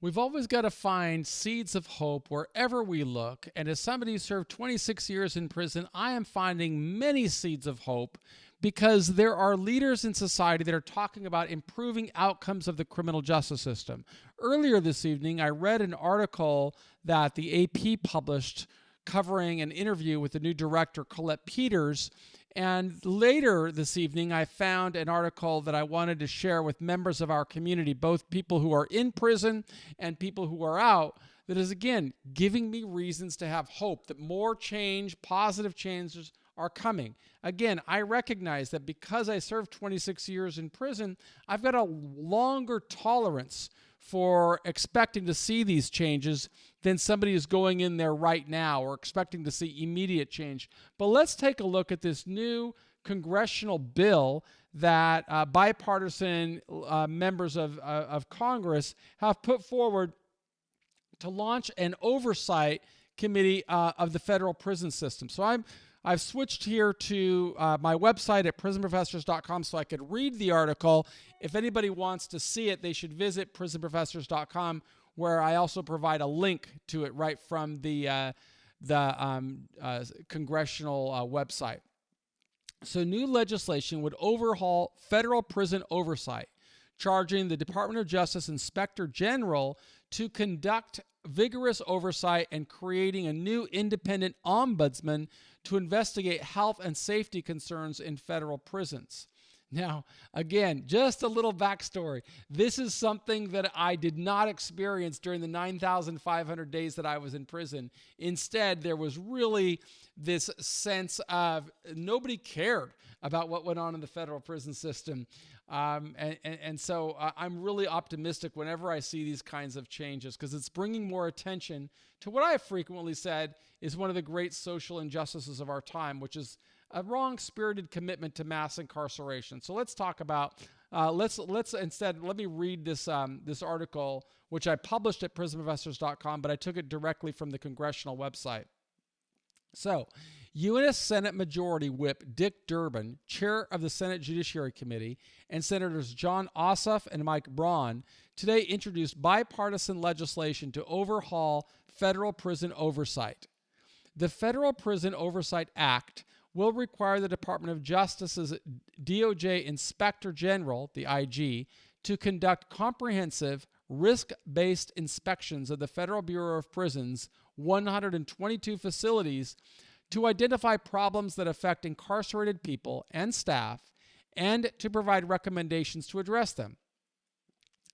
We've always got to find seeds of hope wherever we look. And as somebody who served 26 years in prison, I am finding many seeds of hope because there are leaders in society that are talking about improving outcomes of the criminal justice system. Earlier this evening, I read an article that the AP published covering an interview with the new director, Colette Peters. And later this evening, I found an article that I wanted to share with members of our community, both people who are in prison and people who are out, that is, again, giving me reasons to have hope that more change, positive changes are coming. Again, I recognize that because I served 26 years in prison, I've got a longer tolerance for expecting to see these changes than somebody who's going in there right now or expecting to see immediate change. But let's take a look at this new congressional bill that bipartisan members of Congress have put forward to launch an oversight committee of the federal prison system. So I've switched here to my website at prisonprofessors.com so I could read the article. If anybody wants to see it, they should visit prisonprofessors.com, where I also provide a link to it right from the congressional website. So new legislation would overhaul federal prison oversight, charging the Department of Justice Inspector General to conduct vigorous oversight and creating a new independent ombudsman to investigate health and safety concerns in federal prisons. Now, again, just a little backstory. This is something that I did not experience during the 9,500 days that I was in prison. Instead, there was really this sense of nobody cared about what went on in the federal prison system. So I'm really optimistic whenever I see these kinds of changes because it's bringing more attention to what I have frequently said is one of the great social injustices of our time, which is a wrong-spirited commitment to mass incarceration. So let's talk about. Let me read this article, which I published at prisonprofessors.com, but I took it directly from the congressional website. So, U.S. Senate Majority Whip Dick Durbin, chair of the Senate Judiciary Committee, and Senators John Ossoff and Mike Braun today introduced bipartisan legislation to overhaul federal prison oversight. The Federal Prison Oversight Act will require the Department of Justice's DOJ Inspector General, the IG, to conduct comprehensive, risk-based inspections of the Federal Bureau of Prisons' 122 facilities to identify problems that affect incarcerated people and staff and to provide recommendations to address them.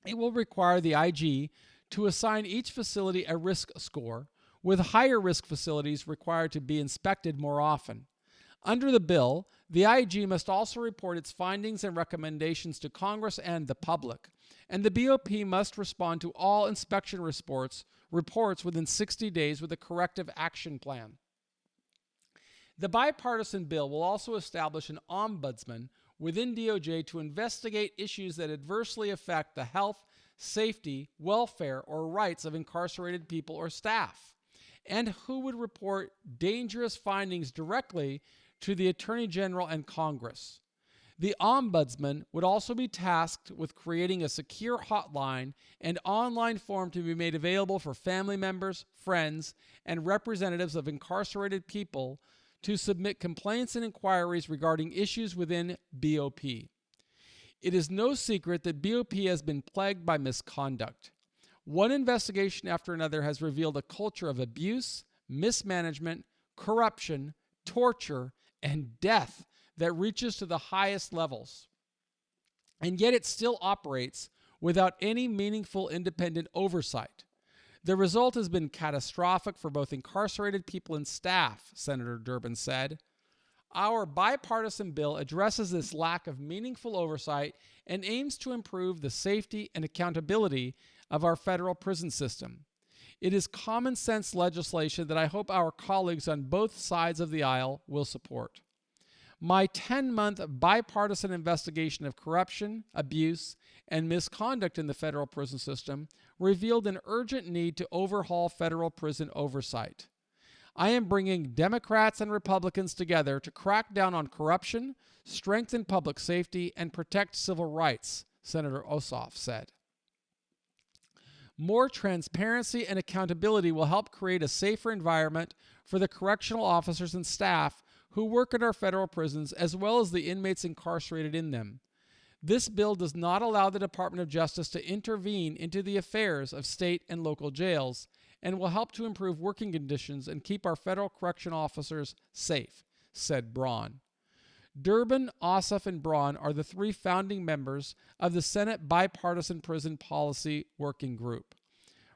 It will require the IG to assign each facility a risk score, with higher risk facilities required to be inspected more often. Under the bill, the IG must also report its findings and recommendations to Congress and the public, and the BOP must respond to all inspection reports within 60 days with a corrective action plan. The bipartisan bill will also establish an ombudsman within DOJ to investigate issues that adversely affect the health, safety, welfare, or rights of incarcerated people or staff, and who would report dangerous findings directly to the Attorney General and Congress. The ombudsman would also be tasked with creating a secure hotline and online form to be made available for family members, friends, and representatives of incarcerated people to submit complaints and inquiries regarding issues within BOP. It is no secret that BOP has been plagued by misconduct. One investigation after another has revealed a culture of abuse, mismanagement, corruption, torture, and death that reaches to the highest levels. And yet it still operates without any meaningful independent oversight. The result has been catastrophic for both incarcerated people and staff, Senator Durbin said. Our bipartisan bill addresses this lack of meaningful oversight and aims to improve the safety and accountability of our federal prison system. It is common sense legislation that I hope our colleagues on both sides of the aisle will support. My 10-month bipartisan investigation of corruption, abuse, and misconduct in the federal prison system revealed an urgent need to overhaul federal prison oversight. I am bringing Democrats and Republicans together to crack down on corruption, strengthen public safety, and protect civil rights, Senator Ossoff said. More transparency and accountability will help create a safer environment for the correctional officers and staff who work in our federal prisons, as well as the inmates incarcerated in them. This bill does not allow the Department of Justice to intervene into the affairs of state and local jails, and will help to improve working conditions and keep our federal correctional officers safe, said Braun. Durbin, Ossoff, and Braun are the three founding members of the Senate Bipartisan Prison Policy Working Group.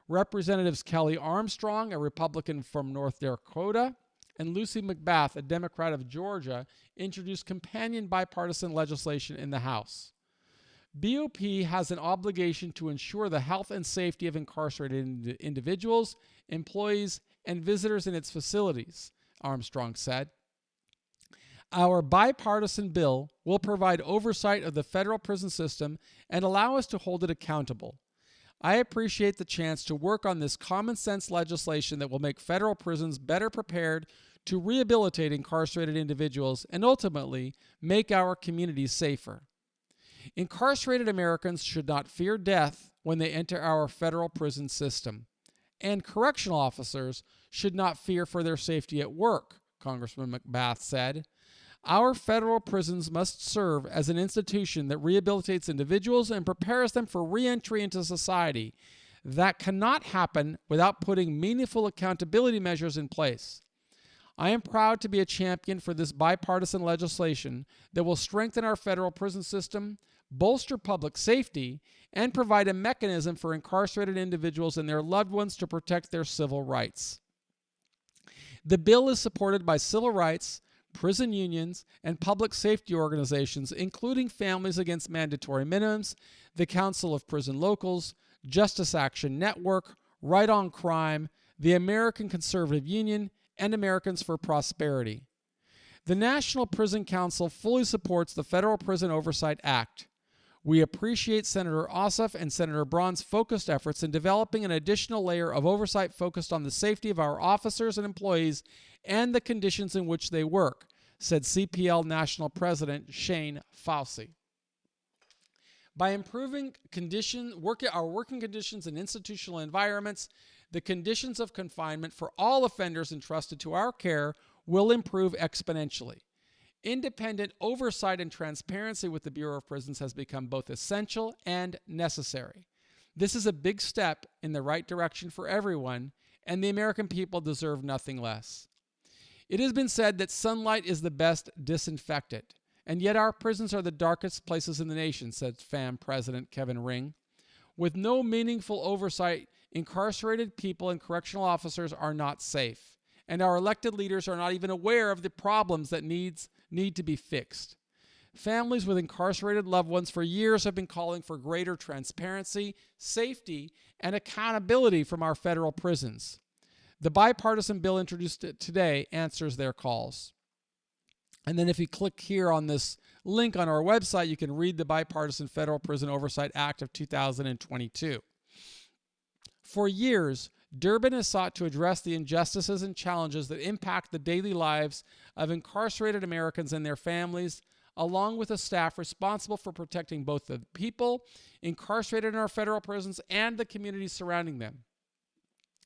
Representatives Kelly Armstrong, a Republican from North Dakota, and Lucy McBath, a Democrat of Georgia, introduced companion bipartisan legislation in the House. BOP has an obligation to ensure the health and safety of incarcerated individuals, employees, and visitors in its facilities, Armstrong said. Our bipartisan bill will provide oversight of the federal prison system and allow us to hold it accountable. I appreciate the chance to work on this common sense legislation that will make federal prisons better prepared to rehabilitate incarcerated individuals and ultimately make our communities safer. Incarcerated Americans should not fear death when they enter our federal prison system, and correctional officers should not fear for their safety at work, Congressman McBath said. Our federal prisons must serve as an institution that rehabilitates individuals and prepares them for re-entry into society. That cannot happen without putting meaningful accountability measures in place. I am proud to be a champion for this bipartisan legislation that will strengthen our federal prison system, bolster public safety, and provide a mechanism for incarcerated individuals and their loved ones to protect their civil rights. The bill is supported by civil rights, prison unions, and public safety organizations, including Families Against Mandatory Minimums, the Council of Prison Locals, Justice Action Network, Right on Crime, the American Conservative Union, and Americans for Prosperity. The National Prison Council fully supports the Federal Prison Oversight Act. We appreciate Senator Ossoff and Senator Braun's focused efforts in developing an additional layer of oversight focused on the safety of our officers and employees and the conditions in which they work, said CPL National President Shane Fauci. By improving our working conditions and institutional environments, the conditions of confinement for all offenders entrusted to our care will improve exponentially. Independent oversight and transparency with the Bureau of Prisons has become both essential and necessary. This is a big step in the right direction for everyone, and the American people deserve nothing less. It has been said that sunlight is the best disinfectant, and yet our prisons are the darkest places in the nation, said FAM President Kevin Ring. With no meaningful oversight, incarcerated people and correctional officers are not safe, and our elected leaders are not even aware of the problems that need to be fixed. Families with incarcerated loved ones for years have been calling for greater transparency, safety, and accountability from our federal prisons. The bipartisan bill introduced today answers their calls. And then if you click here on this link on our website, you can read the Bipartisan Federal Prison Oversight Act of 2022. For years, Durbin has sought to address the injustices and challenges that impact the daily lives of incarcerated Americans and their families, along with a staff responsible for protecting both the people incarcerated in our federal prisons and the communities surrounding them.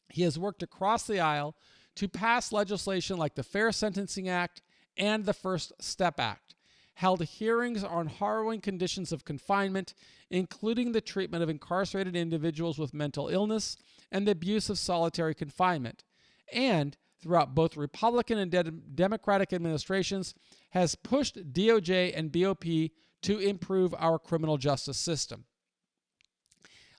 He has worked across the aisle to pass legislation like the Fair Sentencing Act and the First Step Act, held hearings on harrowing conditions of confinement, including the treatment of incarcerated individuals with mental illness and the abuse of solitary confinement, and throughout both Republican and Democratic administrations has pushed DOJ and BOP to improve our criminal justice system.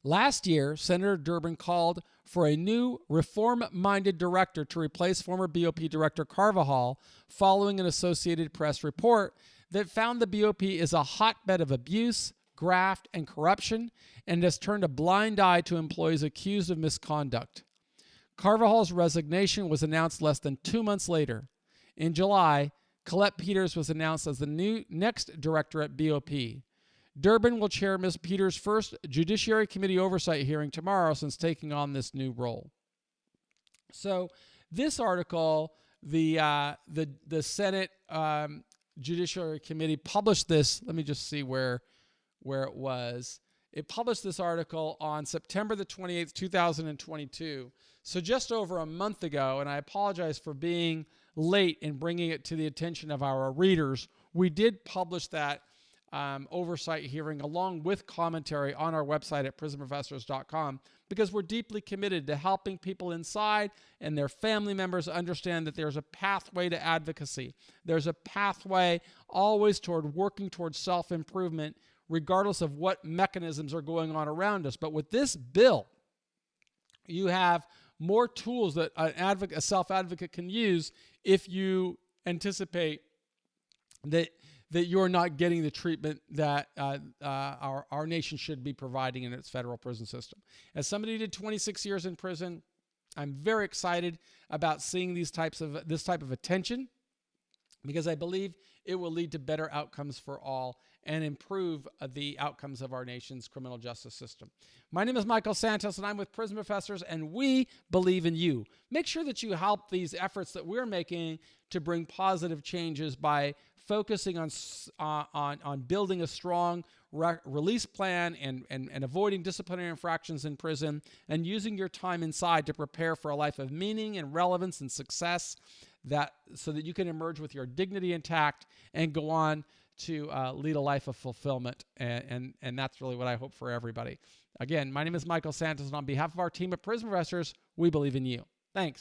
Last year, Senator Durbin called for a new reform-minded director to replace former BOP Director Carvajal following an Associated Press report that found the BOP is a hotbed of abuse, graft, and corruption and has turned a blind eye to employees accused of misconduct. Carvajal's resignation was announced less than 2 months later. In July, Colette Peters was announced as the next director at BOP. Durbin will chair Ms. Peters' first Judiciary Committee oversight hearing tomorrow since taking on this new role. So this article, the Senate Judiciary Committee published this. Let me just see where it was. It published this article on September the 28th, 2022. So just over a month ago, and I apologize for being late in bringing it to the attention of our readers. We did publish that oversight hearing along with commentary on our website at prisonprofessors.com because we're deeply committed to helping people inside and their family members understand that there's a pathway to advocacy. There's a pathway always toward working towards self-improvement regardless of what mechanisms are going on around us. But with this bill, you have more tools that a self-advocate can use if you anticipate that you're not getting the treatment that our nation should be providing in its federal prison system. As somebody who did 26 years in prison, I'm very excited about seeing this type of attention because I believe it will lead to better outcomes for all and improve the outcomes of our nation's criminal justice system. My name is Michael Santos, and I'm with Prison Professors, and we believe in you. Make sure that you help these efforts that we're making to bring positive changes by focusing on building a strong release plan and avoiding disciplinary infractions in prison and using your time inside to prepare for a life of meaning and relevance and success so that you can emerge with your dignity intact and go on to lead a life of fulfillment. And that's really what I hope for everybody. Again, my name is Michael Santos, and on behalf of our team of Prison Professors, we believe in you. Thanks.